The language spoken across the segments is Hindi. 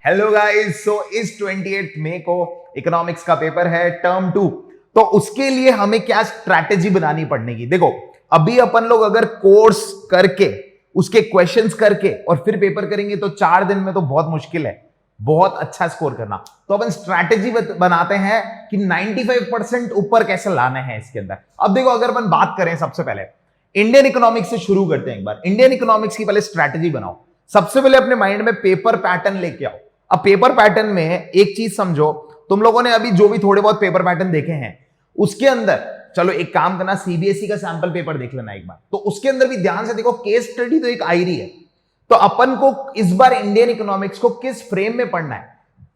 हेलो गाइस, सो इस 28 मई को इकोनॉमिक्स का पेपर है टर्म 2। तो उसके लिए हमें क्या स्ट्रैटेजी बनानी पड़ने की। देखो, अभी अपन लोग अगर कोर्स करके उसके क्वेश्चंस करके और फिर पेपर करेंगे तो 4 दिन में तो बहुत मुश्किल है बहुत अच्छा स्कोर करना। तो अपन स्ट्रैटेजी बनाते हैं कि 95% ऊपर कैसे लाने हैं इसके अंदर। अब देखो, अगर अपन बात करें सबसे पहले इंडियन इकोनॉमिक्स से शुरू करते हैं। एक बार इंडियन इकोनॉमिक्स की पहले स्ट्रैटेजी बनाओ। सबसे पहले अपने माइंड में पेपर पैटर्न लेके आओ। अब पेपर पैटर्न में एक चीज समझो, तुम लोगों ने अभी जो भी थोड़े बहुत पेपर पैटर्न देखे हैं उसके अंदर चलो एक काम करना, सीबीएसई का सैंपल पेपर देख लेना एक बार। तो उसके अंदर भी ध्यान से देखो, केस स्टडी तो एक आ ही रही है। तो अपन को इस बार इंडियन इकोनॉमिक्स को किस फ्रेम में पढ़ना है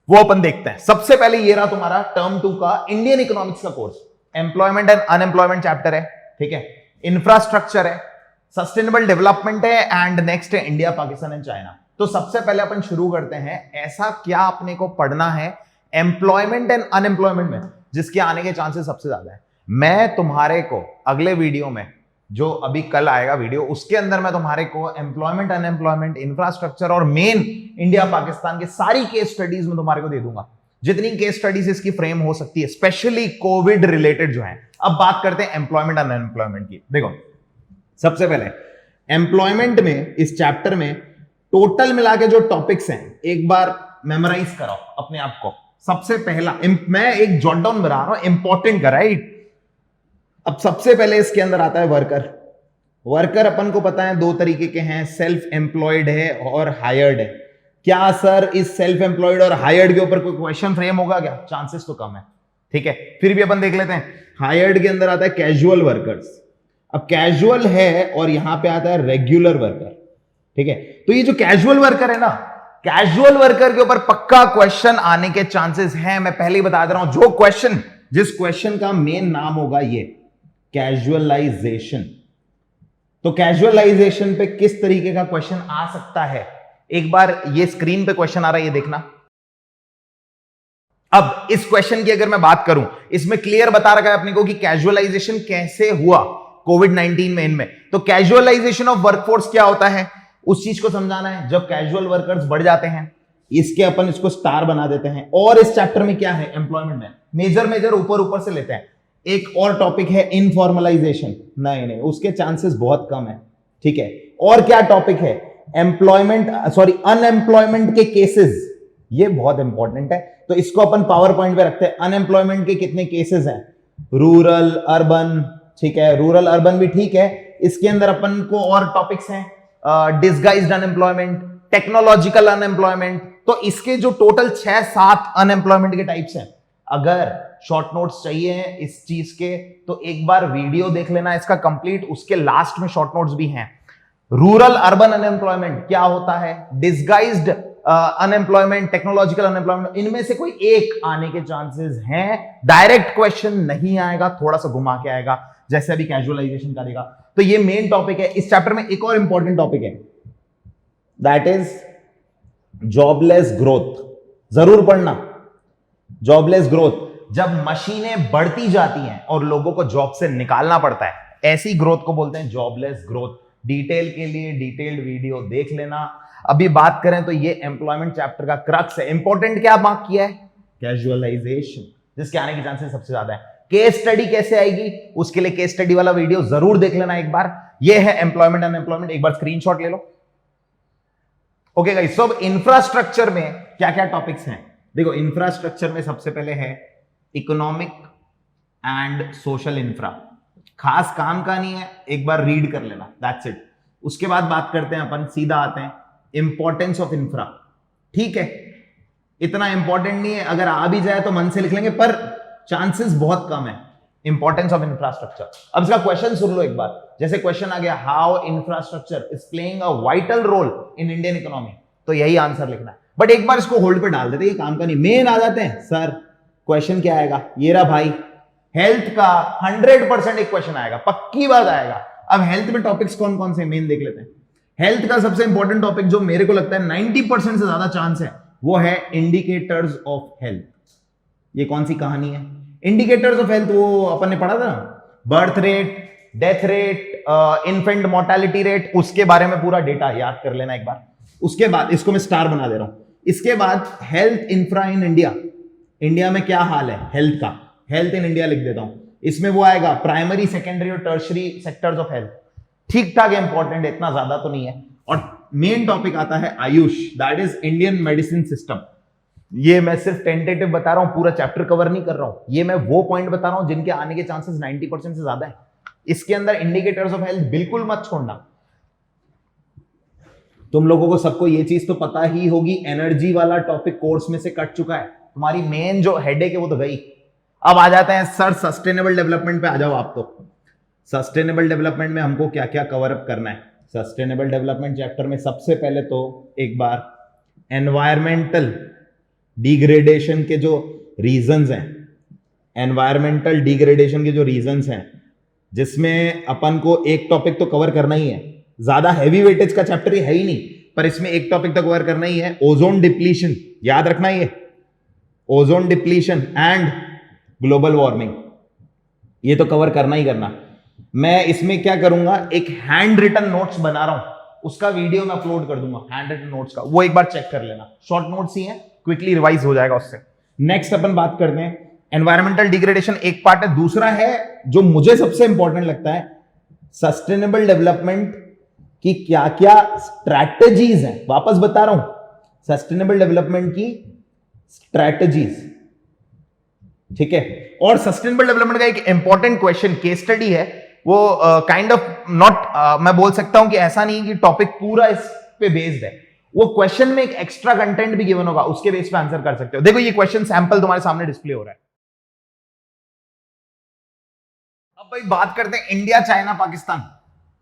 वो अपन देखते हैं। सबसे पहले ये रहा तुम्हारा टर्म 2 का इंडियन इकोनॉमिक्स का course. Employment and unemployment chapter है, ठीक है। इंफ्रास्ट्रक्चर है, सस्टेनेबल डेवलपमेंट है, एंड नेक्स्ट है इंडिया, पाकिस्तान एंड चाइना। तो सबसे पहले अपन शुरू करते हैं, ऐसा क्या अपने को पढ़ना है एम्प्लॉयमेंट एंड अनएम्प्लॉयमेंट में जिसके आने के चांसेस सबसे ज्यादा है। मैं तुम्हारे को अगले वीडियो में, जो अभी कल आएगा वीडियो, उसके अंदर मैं तुम्हारे को एम्प्लॉयमेंट, अनएम्प्लॉयमेंट, इंफ्रास्ट्रक्चर और मेन इंडिया पाकिस्तान के सारी केस स्टडीज में तुम्हारे को दे दूंगा, जितनी केस स्टडीज इसकी फ्रेम हो सकती है, स्पेशली कोविड रिलेटेड जो है। अब बात करते हैं एम्प्लॉयमेंट अनएम्प्लॉयमेंट की। देखो, सबसे पहले एम्प्लॉयमेंट में इस चैप्टर में टोटल मिला के जो टॉपिक्स हैं एक बार मेमोराइज कराओ अपने आप को। सबसे पहला मैं एक जॉट डाउन बना रहा हूं, इंपॉर्टेंट का, राइट। अब सबसे पहले इसके अंदर आता है वर्कर। वर्कर अपन को पता है दो तरीके के हैं, सेल्फ एम्प्लॉयड है और हायर्ड है। क्या सर इस सेल्फ एम्प्लॉयड और हायर्ड के ऊपर कोई क्वेश्चन फ्रेम होगा क्या? चांसेस तो कम है, ठीक है। फिर भी अपन देख लेते हैं। हायर्ड के अंदर आता है कैजुअल वर्कर्स। अब कैजुअल है और यहां पे आता है रेगुलर वर्कर, ठीक है। तो ये जो कैजुअल वर्कर है ना, कैजुअल वर्कर के ऊपर पक्का क्वेश्चन आने के चांसेस हैं। मैं पहले ही बता दे रहा हूं, जो क्वेश्चन, जिस क्वेश्चन का मेन नाम होगा ये कैजुअलाइजेशन। तो कैजुअलाइजेशन पे किस तरीके का क्वेश्चन आ सकता है, एक बार ये स्क्रीन पे क्वेश्चन आ रहा है, ये देखना। अब इस क्वेश्चन की अगर मैं बात करूं, इसमें क्लियर बता रखा है अपने को कि कैजुअलाइजेशन कैसे हुआ कोविड-19 में इनमें। तो कैजुअलाइजेशन ऑफ वर्कफोर्स क्या होता है उस चीज को समझाना है। जब कैजुअल वर्कर्स बढ़ जाते हैं, इसके अपन इसको स्टार बना देते हैं। और इस चैप्टर में क्या है, एम्प्लॉयमेंट में मेजर ऊपर से लेते हैं। एक और टॉपिक है इनफॉर्मलाइजेशन, नहीं उसके चांसेस बहुत कम है, ठीक है। और क्या टॉपिक है, अनएम्प्लॉयमेंट के केसेस, ये बहुत इंपॉर्टेंट है। तो इसको अपन पावर पॉइंट पे रखते हैं। अनएम्प्लॉयमेंट के कितने केसेस हैं, रूरल, अर्बन, ठीक है। रूरल अर्बन भी ठीक है। इसके अंदर अपन को और टॉपिक्स हैं, डिस्गाइज्ड अनएम्प्लॉयमेंट, टेक्नोलॉजिकल अनएम्प्लॉयमेंट। तो इसके जो टोटल 6-7 अनएम्प्लॉयमेंट के टाइप्स हैं। अगर शॉर्ट नोट्स चाहिए इस चीज के तो एक बार वीडियो देख लेना इसका कंप्लीट, उसके लास्ट में शॉर्ट नोट्स भी हैं। रूरल अर्बन अनएम्प्लॉयमेंट क्या होता है, डिस्गाइज्ड अनएम्प्लॉयमेंट, टेक्नोलॉजिकल अनएम्प्लॉयमेंट, इनमें से कोई एक आने के चांसेस हैं। डायरेक्ट क्वेश्चन नहीं आएगा, थोड़ा सा घुमा के आएगा, जैसे अभी कैजुअलाइजेशन का देगा। तो ये मेन टॉपिक है। इस चैप्टर में एक और इंपॉर्टेंट टॉपिक है, दैट इज जॉबलेस ग्रोथ। जरूर पढ़ना जॉबलेस ग्रोथ। जब मशीनें बढ़ती जाती हैं और लोगों को जॉब से निकालना पड़ता है, ऐसी ग्रोथ को बोलते हैं जॉबलेस ग्रोथ। डिटेल के लिए डिटेल्ड वीडियो देख लेना। अभी बात करें तो ये एम्प्लॉयमेंट चैप्टर का क्रक्स है। इंपॉर्टेंट क्या मार्क किया है, कैजुअलाइजेशन, जिसके आने के चांसेस सबसे ज्यादा है। केस स्टडी कैसे आएगी, उसके लिए केस स्टडी वाला वीडियो जरूर देख लेना एक बार। ये है एम्प्लॉयमेंट अनएम्प्लॉयमेंट, एक बार स्क्रीनशॉट ले लो। ओके गाइस, सब इंफ्रास्ट्रक्चर में क्या क्या टॉपिक्स हैं। देखो, इंफ्रास्ट्रक्चर में सबसे पहले है इकोनॉमिक एंड सोशल इंफ्रा। खास काम का नहीं है, एक बार रीड कर लेना, दैट्स इट। उसके बाद बात करते हैं अपन, सीधा आते हैं इंपॉर्टेंस ऑफ इंफ्रा, ठीक है। इतना इंपॉर्टेंट नहीं है, अगर आ भी जाए तो मन से लिख लेंगे, पर चांसेस बहुत कम है। Importance of infrastructure. अब इसका क्वेश्चन सुन लो एक बार। जैसे क्वेश्चन आ गया, how infrastructure is playing a vital role in Indian economy, तो यही आंसर लिखना है। बट एक बार इसको होल्ड पे डाल देते, ये काम का नहीं। मेन आ जाते हैं, सर क्वेश्चन क्या आएगा, ये रहा भाई, हेल्थ का 100% एक क्वेश्चन आएगा, पक्की बात आएगा। अब हेल्थ में टॉपिक्स कौन कौन से मेन देख लेते हैं। हेल्थ का सबसे इंपॉर्टेंट टॉपिक जो मेरे को लगता है 90% से ज्यादा चांस है, वो है इंडिकेटर्स ऑफ हेल्थ। ये कौन सी कहानी है, इंडिकेटर्स ऑफ हेल्थ, वो अपन ने पढ़ा था ना, birth rate, death rate, infant mortality rate, उसके बारे में पूरा डेटा याद कर लेना एक बार। उसके बाद इसको मैं स्टार बना दे रहा हूं। इसके बाद health infra in India, India में क्या हाल है हेल्थ का, हेल्थ इन इंडिया लिख देता हूं, इसमें वो आएगा प्राइमरी सेकेंडरी और टर्शरी सेक्टर्स ऑफ हेल्थ, ठीक ठाक इंपॉर्टेंट है, इतना ज्यादा तो नहीं है। और मेन टॉपिक आता है Ayush, that is Indian medicine system. ये मैं सिर्फ टेंटेटिव बता रहा हूं, पूरा चैप्टर कवर नहीं कर रहा हूं, ये मैं वो पॉइंट बता रहा हूं जिनके आने के चांसेस 90% से ज्यादा है। इसके अंदर इंडिकेटर्स ऑफ हेल्थ बिल्कुल मत छोड़ना। तुम लोगों को सबको ये चीज तो पता ही होगी, एनर्जी वाला टॉपिक कोर्स में से कट चुका है, तुम्हारी मेन जो हेडेक है वो तो गई। अब आ जाते हैं सर सस्टेनेबल डेवलपमेंट पे, आ जाओ आप। तो सस्टेनेबल डेवलपमेंट में हमको क्या क्या कवर अप करना है? सस्टेनेबल डेवलपमेंट चैप्टर में सबसे पहले तो एक बार एनवायरमेंटल डिग्रेडेशन के जो रीजंस हैं, एनवायरमेंटल डिग्रेडेशन के जो रीजंस हैं, जिसमें अपन को एक टॉपिक तो कवर करना ही है, ज्यादा हैवी वेटेज का चैप्टर है ही नहीं, पर इसमें एक टॉपिक तो कवर करना ही है, ओजोन डिप्लीशन, याद रखना ही है, ozone depletion and global warming, ये तो कवर करना ही करना। मैं इसमें क्या करूंगा, एक हैंड रिटन नोट्स बना रहा हूं, उसका वीडियो मैं अपलोड कर दूंगा, हैंड रिटन नोट्स का, वो एक बार चेक कर लेना, शॉर्ट नोट्स ही हैं, क्विकली रिवाइज हो जाएगा उससे। नेक्स्ट अपन बात करते हैं एनवायरमेंटल डिग्रेडेशन, एक पार्ट है। दूसरा है जो मुझे सबसे इंपॉर्टेंट लगता है, सस्टेनेबल डेवलपमेंट की क्या क्या स्ट्रैटेजीज हैं, वापस बता रहा हूं, सस्टेनेबल डेवलपमेंट की स्ट्रैटेजीज, ठीक है। और सस्टेनेबल डेवलपमेंट का एक इंपॉर्टेंट क्वेश्चन केस स्टडी है, वो काइंड ऑफ नॉट, मैं बोल सकता हूं कि ऐसा नहीं कि टॉपिक पूरा इस पे बेस्ड है, वो क्वेश्चन में एक एक्स्ट्रा कंटेंट भी गिवन होगा, उसके बेस पे आंसर कर सकते हो। देखो ये क्वेश्चन सैंपल तुम्हारे सामने डिस्प्ले हो रहा है। अब भाई बात करते हैं India China Pakistan,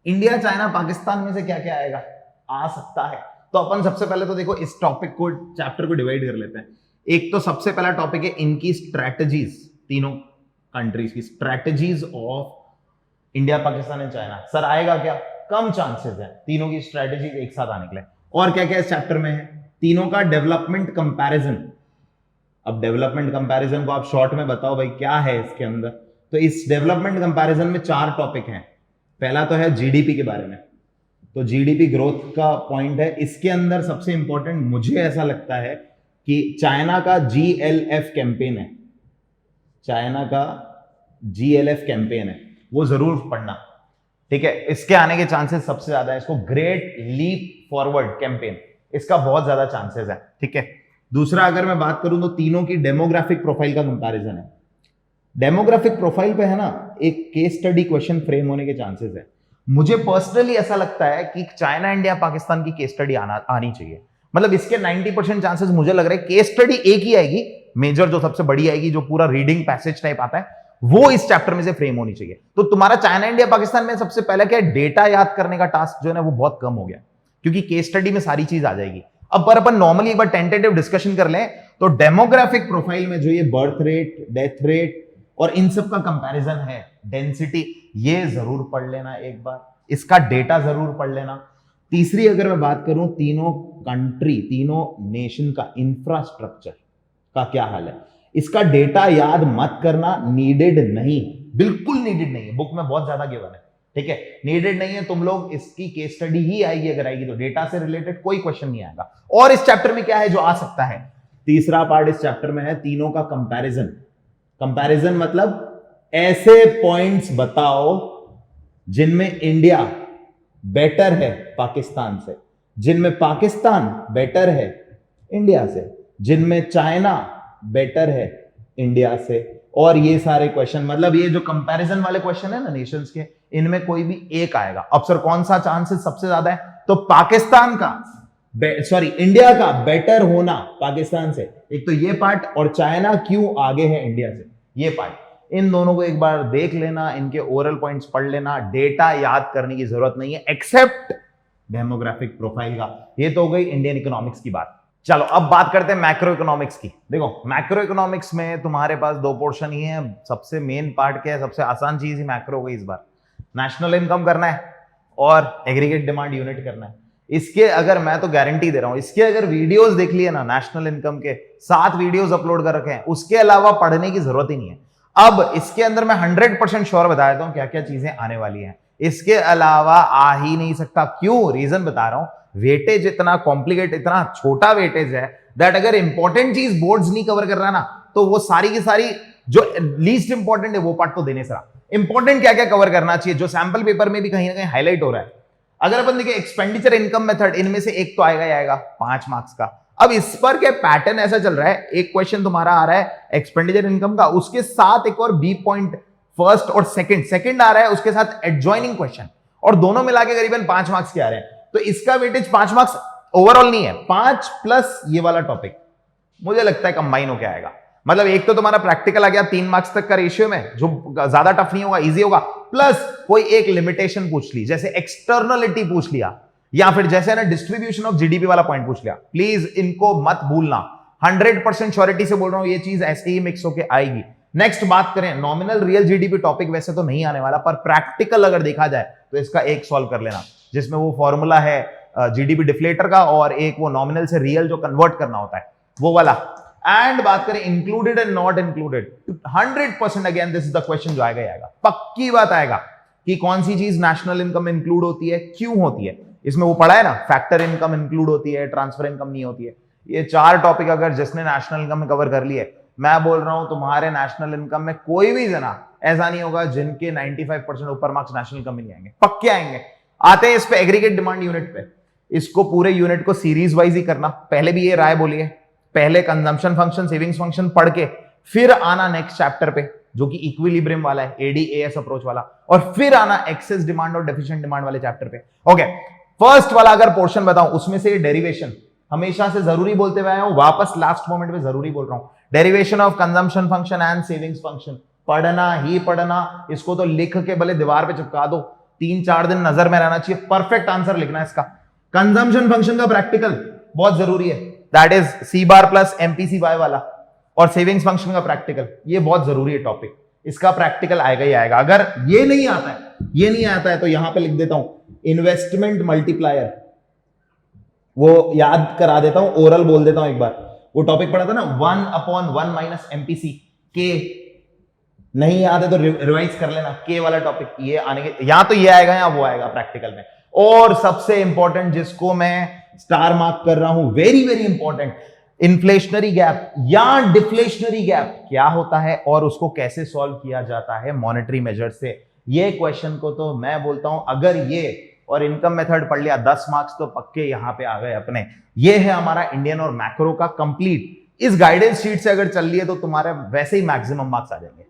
India China Pakistan में से क्या क्या आएगा, आ सकता है। तो अपन सबसे पहले तो देखो इस टॉपिक को, चैप्टर को डिवाइड कर लेते हैं। एक तो सबसे पहला टॉपिक है इनकी स्ट्रैटेजीज, तीनों कंट्रीज की strategies of India Pakistan and China. Sir आएगा क्या? कम चांसेस है तीनों की स्ट्रैटेजीज एक साथ आने के लिए। और क्या क्या इस चैप्टर में है, तीनों का डेवलपमेंट कंपैरिजन। अब डेवलपमेंट कंपैरिजन को आप शॉर्ट में बताओ भाई क्या है इसके अंदर। तो इस डेवलपमेंट कंपैरिजन में 4 टॉपिक हैं। पहला तो है जीडीपी के बारे में, तो जीडीपी ग्रोथ का पॉइंट है। इसके अंदर सबसे इंपॉर्टेंट मुझे ऐसा लगता है कि चाइना का GLF कैंपेन है, चाइना का GLF कैंपेन है, वो जरूर पढ़ना, ठीक है। इसके आने के चांसेस सबसे ज्यादा है। इसको ग्रेट लीप फॉरवर्ड कैंपेन, इसका बहुत ज्यादा चांसेस है, ठीक है। दूसरा अगर मैं बात करूं तो तीनों की डेमोग्राफिक प्रोफाइल का कंपैरिजन है। डेमोग्राफिक प्रोफाइल पे है ना, एक केस स्टडी क्वेश्चन फ्रेम होने के चांसेस है। मुझे पर्सनली ऐसा लगता है कि चाइना इंडिया पाकिस्तान की केस स्टडी आनी चाहिए। मतलब इसके 90% चांसेस मुझे लग रहा है केस स्टडी एक ही आएगी, मेजर जो सबसे बड़ी आएगी, जो पूरा रीडिंग पैसेज टाइप आता है, वो इस चैप्टर में से फ्रेम होनी चाहिए। तो तुम्हारा चाइना इंडिया पाकिस्तान में सबसे पहले क्या है, डेटा याद करने का टास्क जो है वो बहुत कम हो गया, क्योंकि केस स्टडी में सारी चीज आ जाएगी। अब पर अपन नॉर्मली एक बार टेंटेटिव डिस्कशन कर लें तो डेमोग्राफिक प्रोफाइल में जो ये बर्थ रेट, डेथ रेट और इन सब का कंपैरिजन है, डेंसिटी, ये जरूर पढ़ लेना एक बार, इसका डेटा जरूर पढ़ लेना। तीसरी अगर मैं बात करूं, तीनों कंट्री, तीनों नेशन का इंफ्रास्ट्रक्चर का क्या हाल है, इसका डेटा याद मत करना, नीडेड नहीं, बिल्कुल नीडेड नहीं है, बुक में बहुत ज्यादा गिवन है, ठीक है, नीडेड नहीं है। तुम लोग इसकी केस स्टडी ही आएगी, अगर आएगी तो डेटा से रिलेटेड कोई क्वेश्चन नहीं आएगा। और इस चैप्टर में क्या है जो आ सकता है, तीसरा पार्ट इस चैप्टर में है तीनों का कंपैरिजन। कंपैरिजन मतलब ऐसे पॉइंट्स बताओ जिनमें इंडिया बेटर है पाकिस्तान से, जिनमें पाकिस्तान बेटर है इंडिया से, जिनमें चाइना बेटर है इंडिया से। और ये सारे क्वेश्चन, मतलब ये जो कंपैरिजन वाले क्वेश्चन है ना नेशंस के, इनमें कोई भी एक आएगा। अब सर कौन सा चांसेस सबसे ज्यादा है, तो पाकिस्तान का, इंडिया का बेटर होना पाकिस्तान से, एक तो ये पार्ट, और चाइना क्यों आगे है इंडिया से, ये पार्ट। इन दोनों को एक बार देख लेना, इनके ओरल पॉइंट्स पढ़ लेना, डेटा याद करने की जरूरत नहीं है एक्सेप्ट डेमोग्राफिक प्रोफाइल का। ये तो हो गई इंडियन इकोनॉमिक्स की बात। चलो अब बात करते हैं मैक्रो इकोनॉमिक्स की। देखो मैक्रो इकोनॉमिक्स में तुम्हारे पास 2 पोर्शन ही है। सबसे मेन पार्ट क्या है, सबसे आसान चीज ही मैक्रो गई इस बार, नेशनल इनकम करना है और एग्रीगेट डिमांड यूनिट करना है। इसके अगर मैं तो गारंटी दे रहा हूं, इसके अगर वीडियोस देख लिए ना, नेशनल इनकम के 7 वीडियोस अपलोड कर रखे हैं, उसके अलावा पढ़ने की जरूरत ही नहीं है। अब इसके अंदर मैं 100% श्योर बता देता हूं क्या क्या चीजें आने वाली हैं, इसके अलावा आ ही नहीं सकता। क्यों, रीजन बता रहा हूं, वेटेज इतना कॉम्प्लिकेट, इतना छोटा वेटेज है दैट अगर इंपॉर्टेंट चीज बोर्ड्स नहीं कवर कर रहा ना, तो वो सारी की सारी जो लीस्ट इंपॉर्टेंट है वो पार्ट तो देने से रहा। इंपॉर्टेंट क्या क्या कवर करना चाहिए, जो सैंपल पेपर में भी कहीं ना कहीं हाईलाइट हो रहा है। अगर अपन देखिए एक्सपेंडिचर इनकम मेथड, इनमें से एक तो आएगा ही आएगा 5 मार्क्स का। अब इस पर क्या पैटर्न ऐसा चल रहा है, एक क्वेश्चन तुम्हारा आ रहा है एक्सपेंडिचर इनकम का, उसके साथ एक और बी पॉइंट फर्स्ट और सेकंड आ रहा है, उसके साथ एडजॉइनिंग क्वेश्चन, और दोनों मिला के करीबन 5 मार्क्स के आ रहे हैं। तो इसका वेटेज 5 मार्क्स ओवरऑल नहीं है, 5 प्लस ये वाला टॉपिक मुझे लगता है कंबाइन होकर आएगा। मतलब एक तो तुम्हारा प्रैक्टिकल आ गया 3 मार्क्स तक का रेशियो में, जो ज्यादा टफ नहीं होगा, इजी होगा, प्लस कोई एक लिमिटेशन पूछ ली, जैसे एक्सटर्नलिटी पूछ लिया, या फिर जैसे ना डिस्ट्रीब्यूशन ऑफ जीडीपी वाला पॉइंट पूछ लिया। प्लीज इनको मत भूलना, 100% श्योरिटी से बोल रहा हूं, ये चीज ऐसे ही मिक्स होके आएगी। नेक्स्ट बात करें, नॉमिनल रियल जीडीपी टॉपिक वैसे तो नहीं आने वाला, पर प्रैक्टिकल अगर देखा जाए तो इसका एक सॉल्व कर लेना, जिसमें वो फॉर्मूला है जीडीपी डिफ्लेटर का, और एक वो नॉमिनल से रियल जो कन्वर्ट करना होता है वो वाला। एंड बात करें included and not included, 100% again this is the question जो आएगा ही आएगा, पक्की बात आएगा कि कौन सी चीज नेशनल इनकम में इंक्लूड होती है, क्यों होती है। इसमें वो पढ़ा है ना, फैक्टर इनकम इंक्लूड होती है, ट्रांसफर इनकम नहीं होती है। ये 4 टॉपिक अगर जिसने नेशनल इनकम में कवर कर लिए, मैं बोल रहा हूं तुम्हारे नेशनल इनकम में कोई भी जना ऐसा नहीं होगा जिनके 95% ऊपर मार्क्स नेशनल इनकम में नहीं आएंगे, पक्के आएंगे। आते हैं इस पे एग्रीगेट डिमांड यूनिट पे, इसको पूरे यूनिट को सीरीज वाइज ही करना। पहले भी ये राय बोली है, पहले कंजम्पशन फंक्शन सेविंग्स फंक्शन पढ़ के फिर आना नेक्स्ट चैप्टर पे जो कि इक्विलिब्रियम वाला है, एडीएएस अप्रोच वाला, और फिर आना एक्सेस डिमांड और डेफिशिएंट डिमांड वाले चैप्टर पे। ओके, फर्स्ट वाला अगर पोर्शन बताऊं, उसमें से डेरिवेशन हमेशा से जरूरी बोलते हुए आया हूं, वापस लास्ट मोमेंट पे जरूरी बोल रहा हूं, derivation of consumption function and savings function पढ़ना ही पढ़ना। इसको तो लिख के भले दीवार पे चिपका दो, 3-4 दिन नजर में रहना चाहिए, परफेक्ट आंसर लिखना है इसका। कंजम्पशन फंक्शन का प्रैक्टिकल बहुत जरूरी है, that is c bar plus MPC y वाला, और सेविंग्स फंक्शन का प्रैक्टिकल, ये बहुत जरूरी है टॉपिक, इसका प्रैक्टिकल आएगा ही आएगा। अगर ये नहीं आता है तो यहां पे लिख देता हूं इन्वेस्टमेंट मल्टीप्लायर, वो याद करा देता हूं, ओरल बोल देता हूं एक बार। वो टॉपिक पढ़ा था ना 1/1 माइनस एमपीसी के, नहीं याद है तो रिवाइज कर लेना, के वाला टॉपिक ये आने के, या तो ये आएगा या वो आएगा प्रैक्टिकल में। और सबसे इंपॉर्टेंट जिसको मैं स्टार मार्क कर रहा हूं, very very important, inflationary gap या डिफ्लेशनरी गैप क्या होता है और उसको कैसे सॉल्व किया जाता है मॉनेटरी मेजर से। ये क्वेश्चन को तो मैं बोलता हूं अगर ये और इनकम मेथड पढ़ लिया 10 मार्क्स तो पक्के यहां पे आ गए अपने। ये है हमारा इंडियन और मैक्रो का कंप्लीट। इस गाइडेंस शीट से अगर चल लिए तो तुम्हारे वैसे ही मैक्सिमम मार्क्स आ जाएंगे।